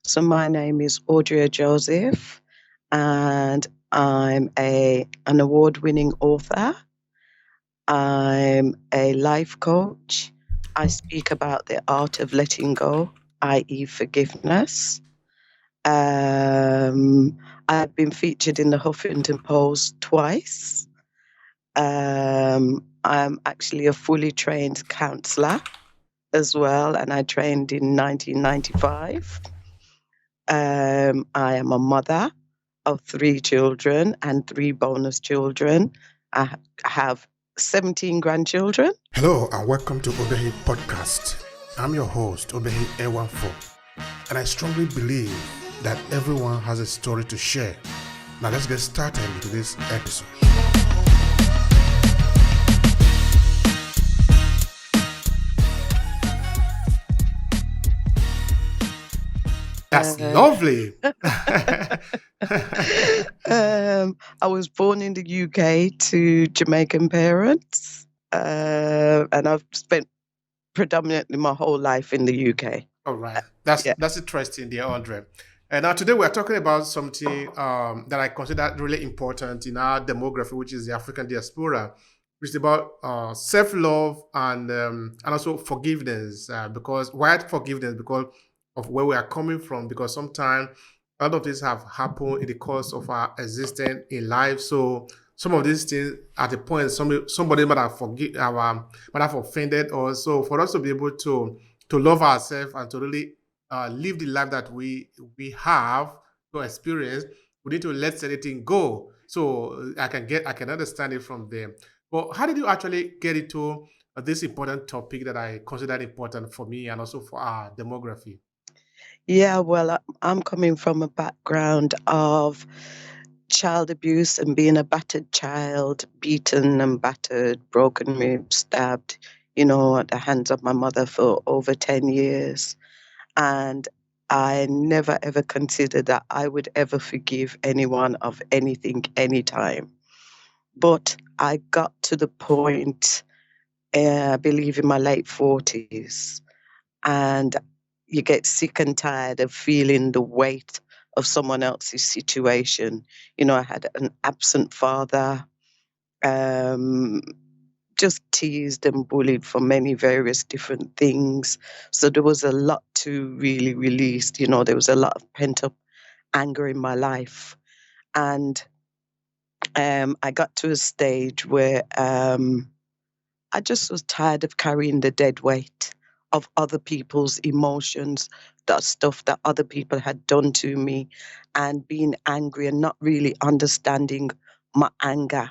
So my name is Audreia Joseph, and I'm an award-winning author. I'm a life coach. I speak about the art of letting go, i.e., forgiveness. I've been featured in the Huffington Post twice. I'm actually a fully trained counselor as well, and I trained in 1995. I am a mother of three children and three bonus children. I have 17 grandchildren. Hello and welcome to Obehi Podcast. I'm your host, Obehi Ewanfo, and I strongly believe that everyone has a story to share. Now let's get started into this episode. That's lovely. I was born in the UK to Jamaican parents, and I've spent predominantly my whole life in the UK. All right. That's Yeah. interesting, dear Audrey. And now today we're talking about something that I consider really important in our demography, which is the African diaspora, which is about self-love and also forgiveness. Because why forgiveness? Because of where we are coming from. Because sometimes a lot of things have happened in the course of our existence in life. So some of these things at the point somebody might have offended us. So for us to be able to love ourselves and to really live the life that we have to experience, we need to let anything go. So I can understand it from there. But how did you actually get into this important topic that I consider important for me and also for our demography? Yeah, well, I'm coming from a background of child abuse and being a battered child, beaten and battered, broken ribs, stabbed, at the hands of my mother for over 10 years. And I never ever considered that I would ever forgive anyone of anything, anytime. But I got to the point, I believe in my late 40s, and you get sick and tired of feeling the weight of someone else's situation. I had an absent father, um, just teased and bullied for many various different things. So there was a lot to really release. There was a lot of pent up anger in my life. And I got to a stage where I just was tired of carrying the dead weight of other people's emotions, that stuff that other people had done to me, and being angry and not really understanding my anger.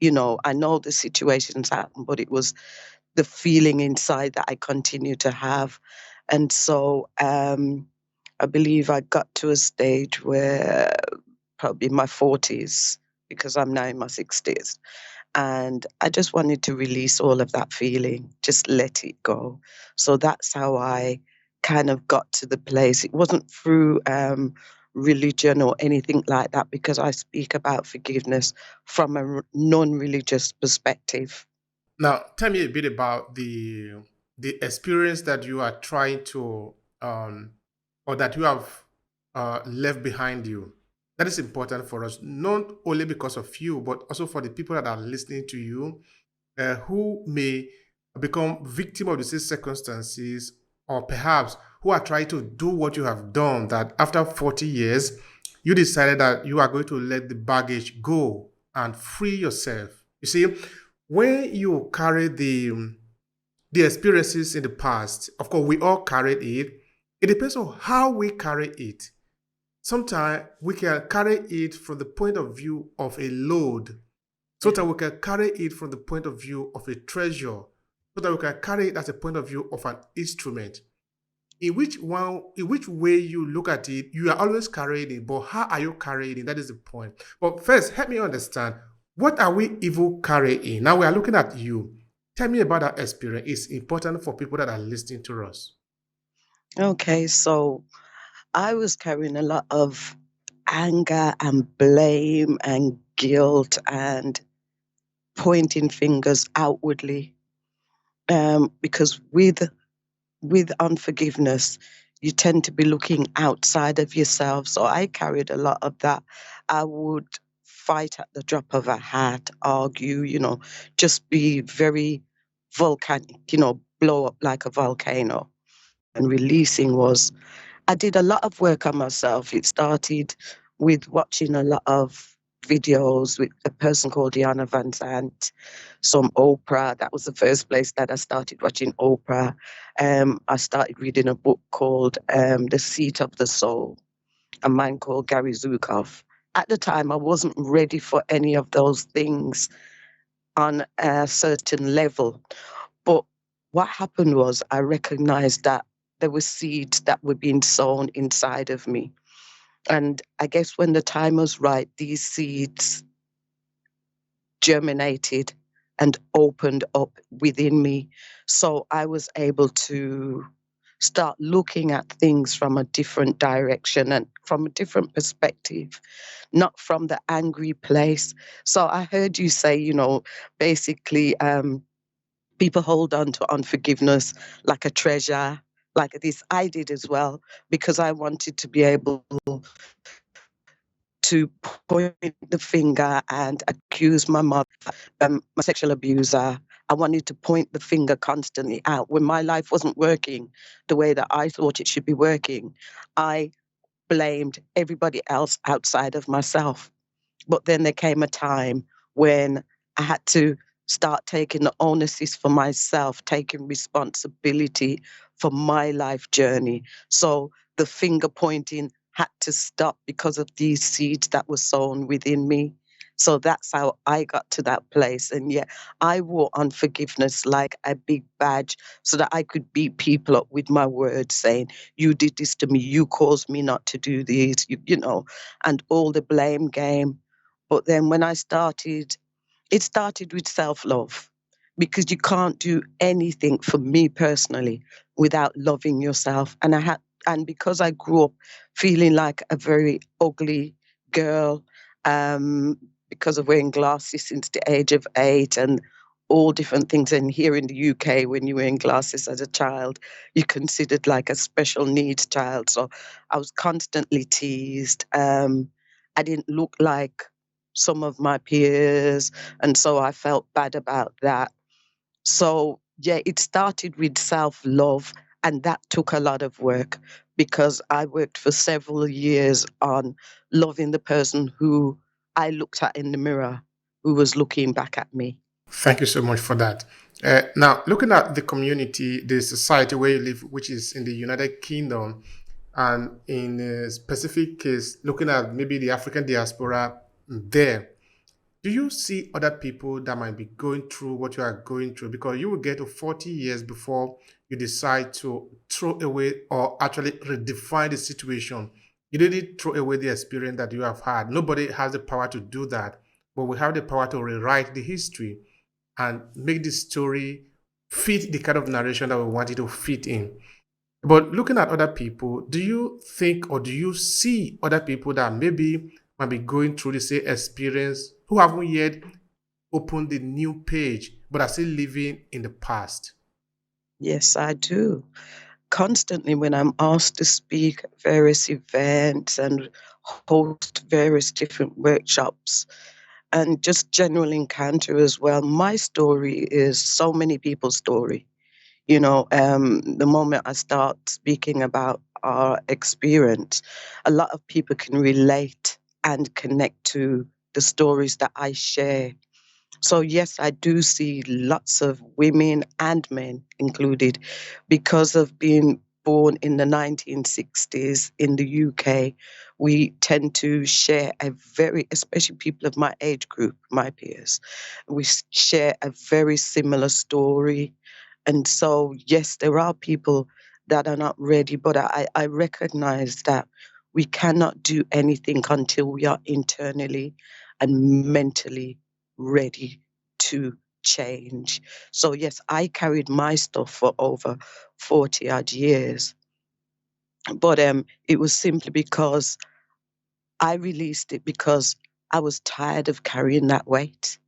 I know the situations happened, but it was the feeling inside that I continue to have. And so I believe I got to a stage where probably in my 40s, because I'm now in my 60s. And I just wanted to release all of that feeling, just let it go. So that's how I kind of got to the place. It wasn't through religion or anything like that, because I speak about forgiveness from a non-religious perspective. Now, tell me a bit about the experience that you are trying to or that you have left behind you. That is important for us, not only because of you, but also for the people that are listening to you, who may become victim of the same circumstances, or perhaps who are trying to do what you have done. That after 40 years, you decided that you are going to let the baggage go and free yourself. You see, when you carry the experiences in the past, of course, we all carried it. It depends on how we carry it. Sometimes we can carry it from the point of view of a load. Sometimes we can carry it from the point of view of a treasure. Sometimes we can carry it as a point of view of an instrument. In which way you look at it, you are always carrying it. But how are you carrying it? That is the point. But first, help me understand, what are we even carrying? Now we are looking at you. Tell me about that experience. It's important for people that are listening to us. Okay, so I was carrying a lot of anger and blame and guilt and pointing fingers outwardly, because with unforgiveness, you tend to be looking outside of yourself. So I carried a lot of that. I would fight at the drop of a hat, argue, just be very volcanic, blow up like a volcano. And releasing was, I did a lot of work on myself. It started with watching a lot of videos with a person called Diana Van Sant, some Oprah. That was the first place that I started watching Oprah. I started reading a book called The Seat of the Soul, a man called Gary Zukav. At the time, I wasn't ready for any of those things on a certain level. But what happened was I recognized that there were seeds that were being sown inside of me. And I guess when the time was right, these seeds germinated and opened up within me. So I was able to start looking at things from a different direction and from a different perspective, not from the angry place. So I heard you say, basically, people hold on to unforgiveness like a treasure, like this. I did as well, because I wanted to be able to point the finger and accuse my mother, my sexual abuser. I wanted to point the finger constantly out when my life wasn't working the way that I thought it should be working. I blamed everybody else outside of myself. But then there came a time when I had to start taking the onus for myself, taking responsibility for my life journey. So the finger pointing had to stop because of these seeds that were sown within me. So that's how I got to that place. And yeah, I wore unforgiveness like a big badge so that I could beat people up with my words saying, you did this to me, you caused me not to do this, and all the blame game. But then when I started, it started with self-love, because you can't do anything, for me personally, without loving yourself. And because I grew up feeling like a very ugly girl, um, because of wearing glasses since the age of 8 and all different things. And here in the UK, when you're wearing glasses as a child, you're considered like a special needs child. So I was constantly teased. I didn't look like some of my peers. And so I felt bad about that. So, yeah, it started with self love. And that took a lot of work, because I worked for several years on loving the person who I looked at in the mirror, who was looking back at me. Thank you so much for that. Now, looking at the community, the society where you live, which is in the United Kingdom, and in a specific case, looking at maybe the African diaspora there, do you see other people that might be going through what you are going through? Because you will get to 40 years before you decide to throw away or actually redefine the situation. You didn't throw away the experience that you have had. Nobody has the power to do that, but we have the power to rewrite the history and make this story fit the kind of narration that we want it to fit in. But looking at other people, do you think or do you see other people that maybe might be going through the same experience who haven't yet opened the new page but are still living in the past? Yes, I do. Constantly, when I'm asked to speak at various events and host various different workshops and just general encounter as well, my story is so many people's story. The moment I start speaking about our experience, a lot of people can relate and connect to the stories that I share. So, yes, I do see lots of women and men included, because of being born in the 1960s in the UK. We tend to share especially people of my age group, my peers, share a very similar story. And so, yes, there are people that are not ready, but I recognize that we cannot do anything until we are internally and mentally ready to change. So, yes, I carried my stuff for over 40 odd years, but it was simply because I released it because I was tired of carrying that weight.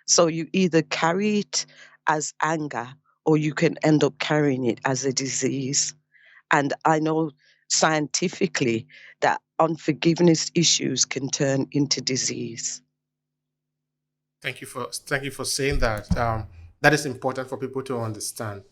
So, you either carry it as anger, or you can end up carrying it as a disease. And I know scientifically that unforgiveness issues can turn into disease. Thank you for saying that. That is important for people to understand.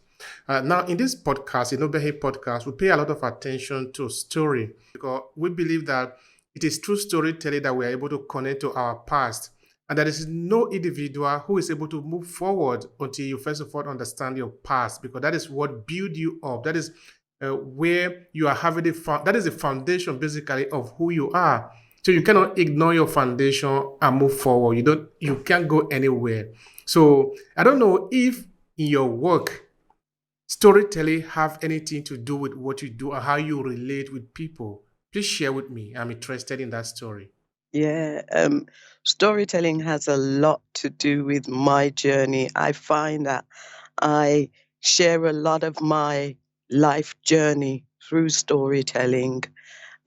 Now, in this podcast, in Obehi Podcast, we pay a lot of attention to story because we believe that it is through storytelling that we are able to connect to our past, and there is no individual who is able to move forward until you first of all understand your past, because that is what build you up. That is where you are having that is the foundation basically of who you are. So you cannot ignore your foundation and move forward. You can't go anywhere. So I don't know if in your work storytelling have anything to do with what you do or how you relate with people. Please share with me. I'm interested in that story. Yeah, storytelling has a lot to do with my journey. I find that I share a lot of my life journey through storytelling.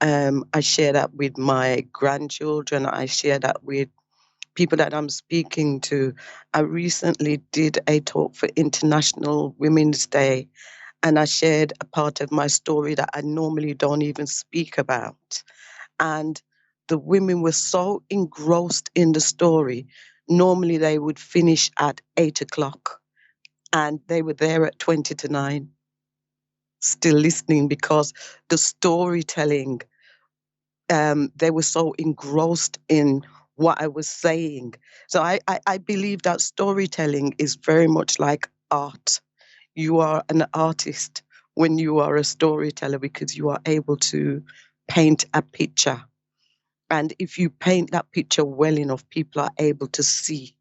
I share that with my grandchildren. I share that with people that I'm speaking to. I recently did a talk for International Women's Day, and I shared a part of my story that I normally don't even speak about. And the women were so engrossed in the story. Normally, they would finish at 8 o'clock, and they were there at 20 to 9, still listening because the storytelling, they were so engrossed in what I was saying. So I believe that storytelling is very much like art. You are an artist when you are a storyteller because you are able to paint a picture. And if you paint that picture well enough, people are able to see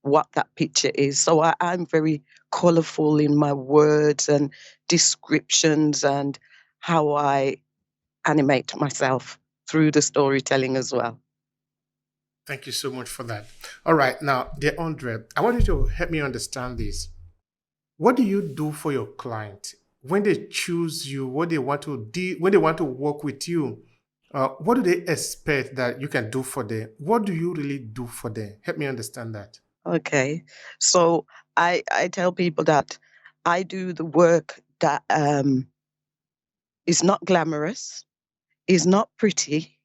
what that picture is. So I'm very colorful in my words and descriptions and how I animate myself through the storytelling as well. Thank you so much for that. All right. Now, dear Andre, I want you to help me understand this. What do you do for your client when they choose you? What they want to do when they want to work with you? What do they expect that you can do for them? What do you really do for them? Help me understand that. Okay. So I tell people that I do the work that is not glamorous, is not pretty.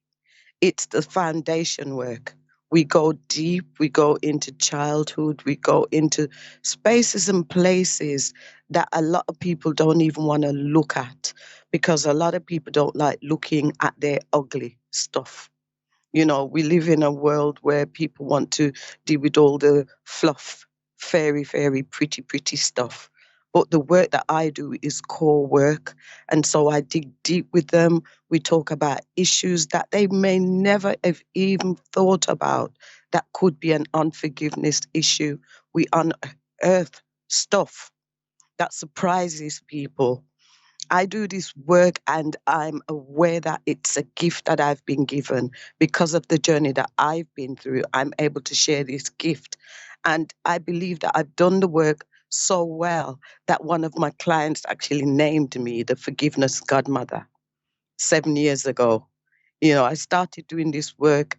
It's the foundation work. We go deep, we go into childhood, we go into spaces and places that a lot of people don't even want to look at because a lot of people don't like looking at their ugly stuff. You know, we live in a world where people want to deal with all the fluff, fairy, pretty stuff. But the work that I do is core work. And so I dig deep with them. We talk about issues that they may never have even thought about that could be an unforgiveness issue. We unearth stuff that surprises people. I do this work and I'm aware that it's a gift that I've been given because of the journey that I've been through. I'm able to share this gift. And I believe that I've done the work so well that one of my clients actually named me the forgiveness godmother 7 years ago. You know, I started doing this work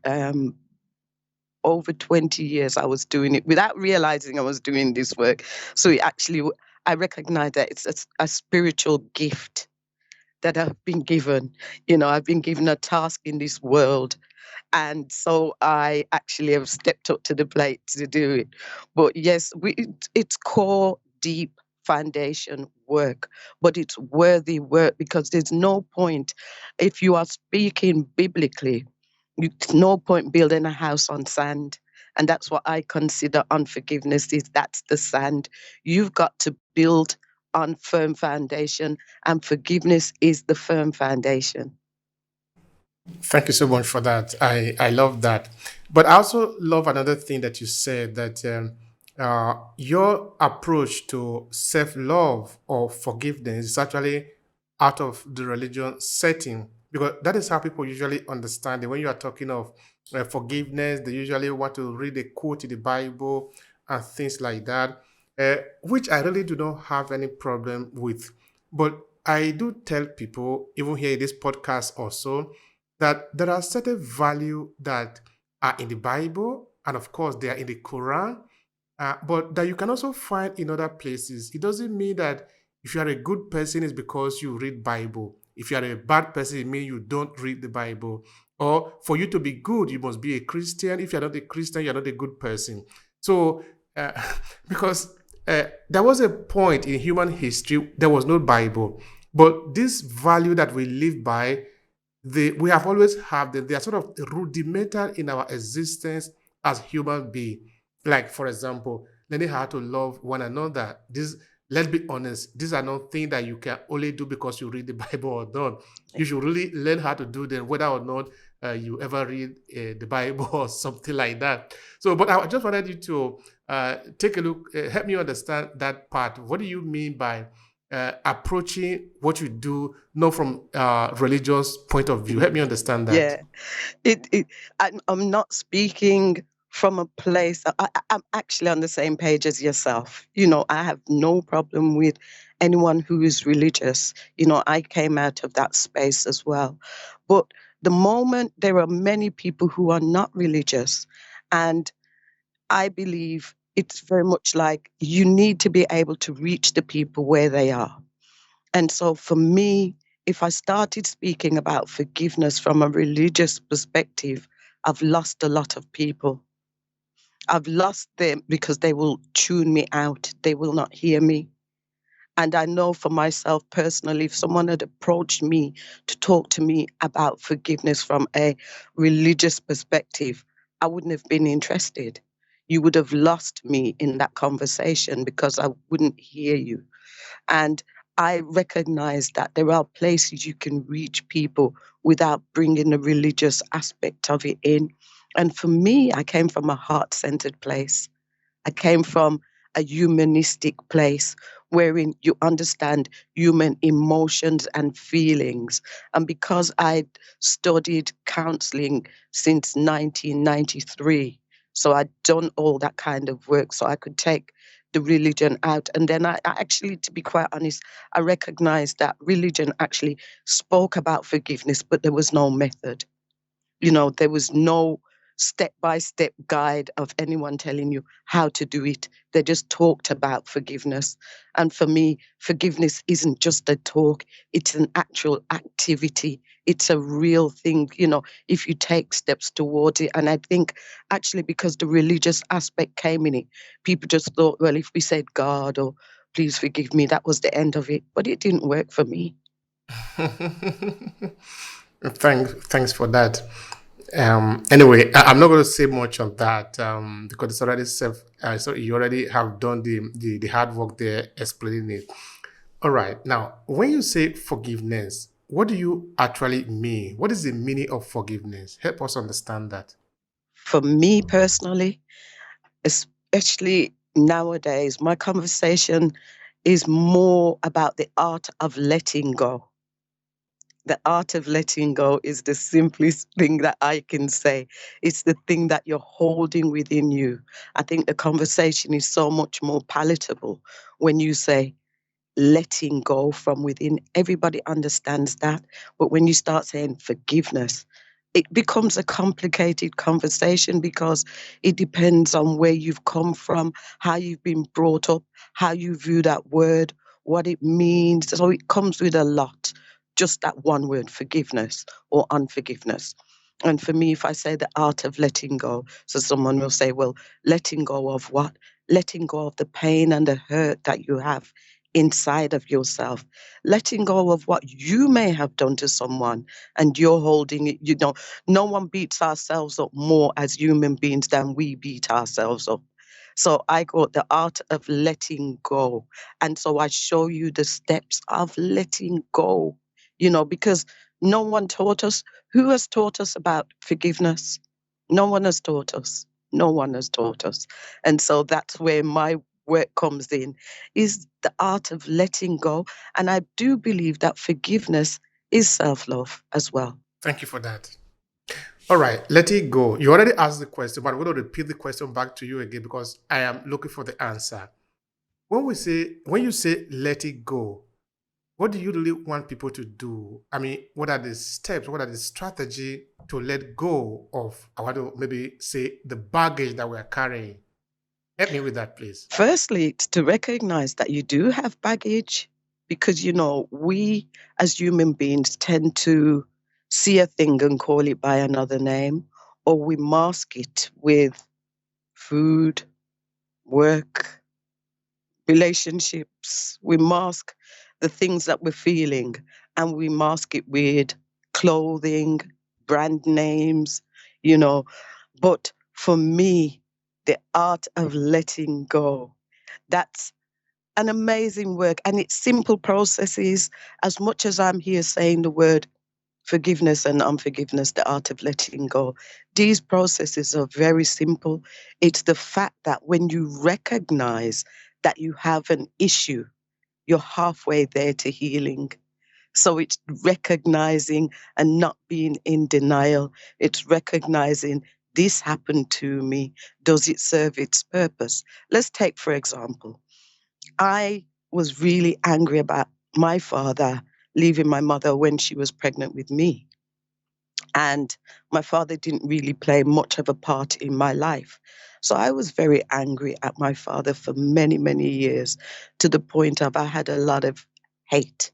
over 20 years. I was doing it without realizing I was doing this work. So it actually, I recognize that it's a spiritual gift that I've been given. You know, I've been given a task in this world. And so I actually have stepped up to the plate to do it. But yes, it's core, deep foundation work, but it's worthy work because there's no point if you are speaking biblically, there's no point building a house on sand. And that's what I consider unforgiveness is that's the sand. You've got to build on firm foundation, and forgiveness is the firm foundation. Thank you so much for that. I love that. But I also love another thing that you said that your approach to self love or forgiveness is actually out of the religion setting, because that is how people usually understand it. When you are talking of forgiveness, they usually want to read a quote in the Bible and things like that, which I really do not have any problem with. But I do tell people, even here in this podcast also, that there are certain value that are in the Bible, and of course they are in the Quran, but that you can also find in other places. It doesn't mean that If you are a good person, it's because you read Bible. If you are a bad person, it means you don't read the Bible. Or for you to be good, you must be a Christian. If you're not a Christian, you're not a good person. So, uh, because there was a point in human history, there was no Bible. But this value that we live by, we have always had them. They are sort of rudimental in our existence as human beings. Like, for example, learning how to love one another. This, let's be honest, these are not things that you can only do because you read the Bible or not. You should really learn how to do them, whether or not you ever read the Bible or something like that. So, but I just wanted you to take a look, help me understand that part. What do you mean by approaching what you do, not from religious point of view? Help me understand that. Yeah, I'm not speaking from a place. I'm actually on the same page as yourself. I have no problem with anyone who is religious. I came out of that space as well. But the moment there are many people who are not religious, and I believe it's very much like you need to be able to reach the people where they are. And so for me, if I started speaking about forgiveness from a religious perspective, I've lost a lot of people. I've lost them because they will tune me out. They will not hear me. And I know for myself personally, if someone had approached me to talk to me about forgiveness from a religious perspective, I wouldn't have been interested. You would have lost me in that conversation because I wouldn't hear you. And I recognize that there are places you can reach people without bringing the religious aspect of it in. And for me, I came from a heart centered place. I came from a humanistic place wherein you understand human emotions and feelings. And because I'd studied counseling since 1993, so I'd done all that kind of work, so I could take the religion out. And then I actually, to be quite honest, I recognized that religion actually spoke about forgiveness, but there was no method. There was no step-by-step guide of anyone telling you how to do it. They just talked about forgiveness. And for me, forgiveness isn't just a talk, it's an actual activity. It's a real thing, if you take steps towards it. And I think actually because the religious aspect came in it, people just thought, well, if we said God or please forgive me, that was the end of it. But it didn't work for me. Thanks for that. Anyway, I'm not going to say much on that because it's already self. So you already have done the hard work there explaining it. All right. Now, when you say forgiveness, what do you actually mean? What is the meaning of forgiveness? Help us understand that. For me personally, especially nowadays, my conversation is more about the art of letting go. The art of letting go is the simplest thing that I can say. It's the thing that you're holding within you. I think the conversation is so much more palatable when you say, letting go from within. Everybody understands that. But when you start saying forgiveness, it becomes a complicated conversation because it depends on where you've come from, how you've been brought up, how you view that word, what it means. So it comes with a lot, just that one word, forgiveness or unforgiveness. And for me, if I say the art of letting go, so someone will say, well, letting go of what? Letting go of the pain and the hurt that you have inside of yourself, letting go of what you may have done to someone and you're holding it. No one beats ourselves up more as human beings than we beat ourselves up. So I got the art of letting go. And so I show you the steps of letting go, because no one taught us. Who has taught us about forgiveness? No one has taught us. No one has taught us. And so that's where my work comes in, is the art of letting go. And I do believe that forgiveness is self-love as well. Thank you for that. All right, let it go. You already asked the question, but I'm going to repeat the question back to you again because I am looking for the answer. When you say let it go, what do you really want people to do? I mean, what are the steps? What are the strategy to let go of? I want to maybe say the baggage that we are carrying. Help me with that, please. Firstly, it's to recognize that you do have baggage. because, we as human beings tend to see a thing and call it by another name, or we mask it with food, work, relationships. We mask the things that we're feeling, and we mask it with clothing, brand names, you know. But for me, the art of letting go, that's an amazing work. And it's simple processes. As much as I'm here saying the word forgiveness and unforgiveness, the art of letting go, these processes are very simple. It's the fact that when you recognize that you have an issue, you're halfway there to healing. So it's recognizing and not being in denial. It's recognizing this happened to me. Does it serve its purpose? Let's take, for example, I was really angry about my father leaving my mother when she was pregnant with me. And my father didn't really play much of a part in my life. So I was very angry at my father for many, many years, to the point of I had a lot of hate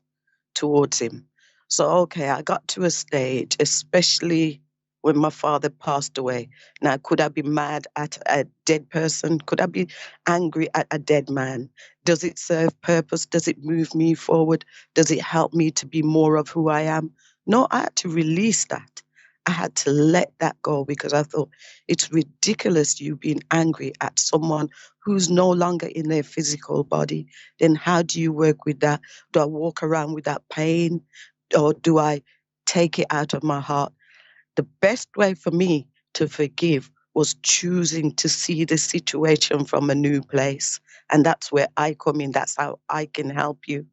towards him. So, okay, I got to a stage, especially when my father passed away. Now, could I be mad at a dead person? Could I be angry at a dead man? Does it serve purpose? Does it move me forward? Does it help me to be more of who I am? No, I had to release that. I had to let that go, because I thought it's ridiculous you being angry at someone who's no longer in their physical body. Then how do you work with that? Do I walk around with that pain, or do I take it out of my heart? The best way for me to forgive was choosing to see the situation from a new place. And that's where I come in. That's how I can help you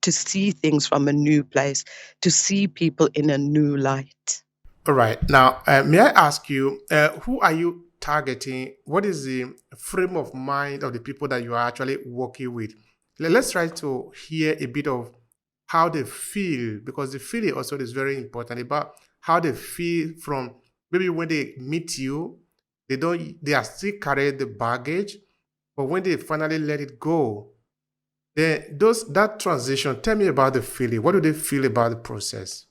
to see things from a new place, to see people in a new light. All right. Now, may I ask you, who are you targeting? What is the frame of mind of the people that you are actually working with? Let's try to hear a bit of how they feel, because the feeling also is very important about how they feel from maybe when they meet you, they are still carrying the baggage, but when they finally let it go, then that transition, tell me about the feeling. What do they feel about the process?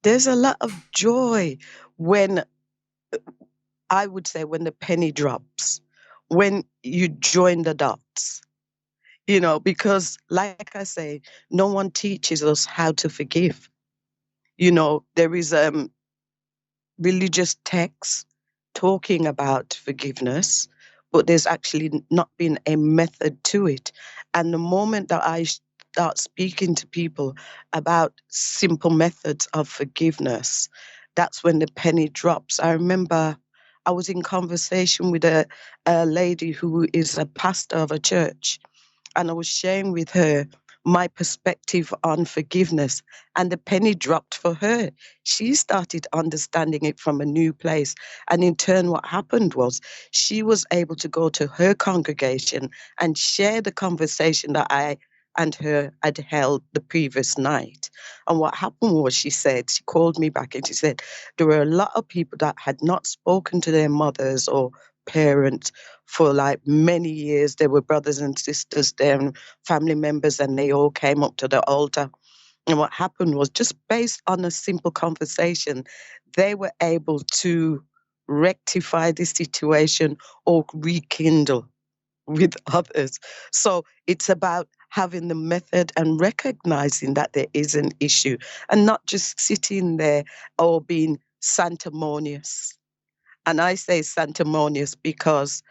There's a lot of joy when, I would say, when the penny drops, when you join the dots, because like I say, no one teaches us how to forgive. There is religious texts talking about forgiveness, but there's actually not been a method to it. And the moment that I start speaking to people about simple methods of forgiveness, that's when the penny drops. I remember I was in conversation with a lady who is a pastor of a church, and I was sharing with her my perspective on forgiveness, and the penny dropped for her. She started understanding it from a new place. And in turn, what happened was she was able to go to her congregation and share the conversation that I and her had held the previous night. And what happened was, she called me back and she said there were a lot of people that had not spoken to their mothers or parents for like many years. There were brothers and sisters there and family members, and they all came up to the altar. And what happened was, just based on a simple conversation, they were able to rectify the situation or rekindle with others. So it's about having the method and recognizing that there is an issue, and not just sitting there or being sanctimonious. And I say sanctimonious because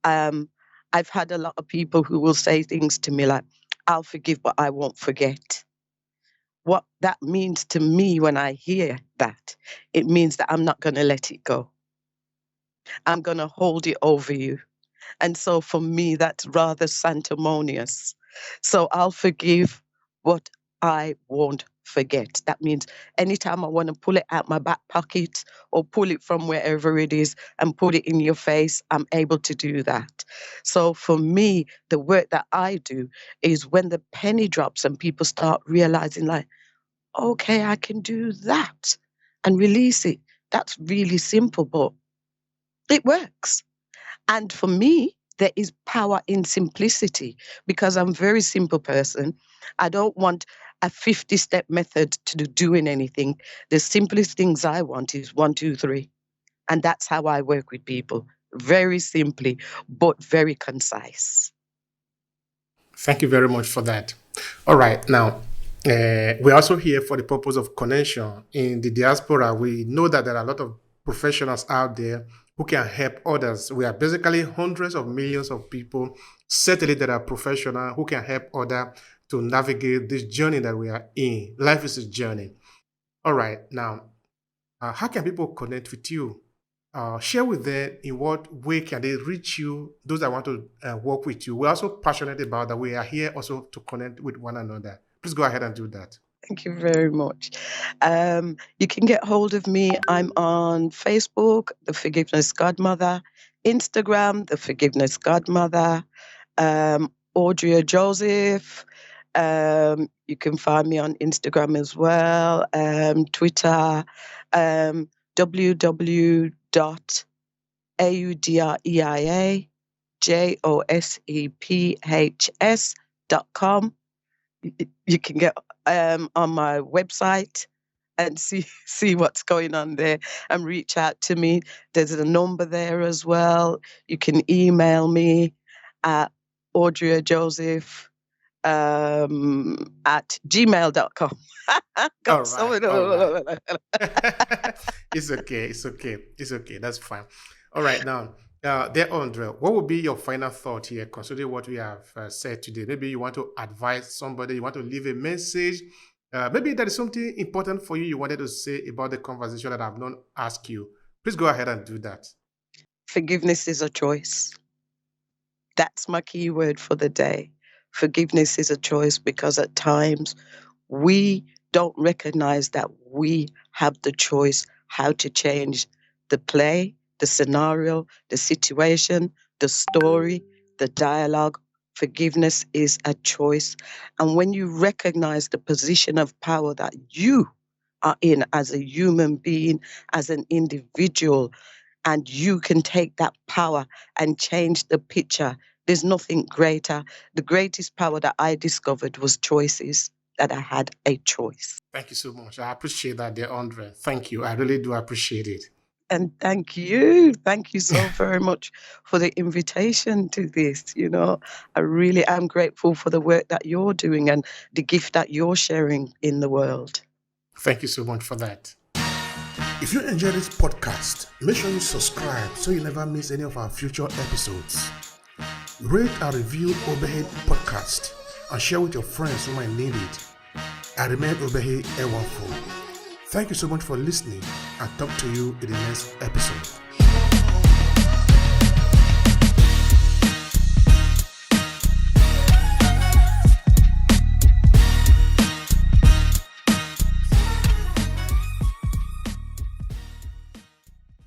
um, I've had a lot of people who will say things to me like, I'll forgive, but I won't forget. What that means to me when I hear that, it means that I'm not going to let it go. I'm going to hold it over you. And so for me, that's rather sanctimonious. So I'll forgive, but I won't forget. That means anytime I want to pull it out my back pocket or pull it from wherever it is and put it in your face, I'm able to do that. So for me, the work that I do is when the penny drops and people start realizing, like, okay, I can do that and release it. That's really simple, but it works. And for me, There is power in simplicity, because I'm a very simple person. I don't want a 50-step method to doing anything. The simplest things I want is 1, 2, 3. And that's how I work with people. Very simply, but very concise. Thank you very much for that. All right. Now, we're also here for the purpose of connection. In the diaspora, we know that there are a lot of professionals out there who can help others. We are basically hundreds of millions of people, certainly that are professional, who can help others to navigate this journey that we are in. Life is a journey. All right. Now, how can people connect with you? Share with them in what way can they reach you, those that want to work with you. We're also passionate about that. We are here also to connect with one another. Please go ahead and do that. Thank you very much. You can get hold of me. I'm on Facebook, The Forgiveness Godmother, Instagram, The Forgiveness Godmother, Audreia Joseph. You can find me on Instagram as well, Twitter, www.audiajoseph.com. You can get on my website and see what's going on there and reach out to me. There's a number there as well. You can email me at Audreia Joseph at gmail.com. All right. All right. It's okay. It's okay. It's okay. That's fine. All right. Now, there, Andre, what would be your final thought here, considering what we have said today? Maybe you want to advise somebody, you want to leave a message. Maybe there is something important for you wanted to say about the conversation that I've not asked you. Please go ahead and do that. Forgiveness is a choice. That's my key word for the day. Forgiveness is a choice, because at times we don't recognize that we have the choice how to change the play, the scenario, the situation, the story, the dialogue. Forgiveness is a choice. And when you recognize the position of power that you are in as a human being, as an individual, and you can take that power and change the picture, there's nothing greater. The greatest power that I discovered was choices, that I had a choice. Thank you so much. I appreciate that, dear Andre. Thank you. I really do appreciate it. And thank you. Thank you so very much for the invitation to this. I really am grateful for the work that you're doing and the gift that you're sharing in the world. Thank you so much for that. If you enjoy this podcast, make sure you subscribe so you never miss any of our future episodes. Rate and review Obehi Podcast and share with your friends who might need it. I remain Obehi Ewafo. Thank you so much for listening, and talk to you in the next episode.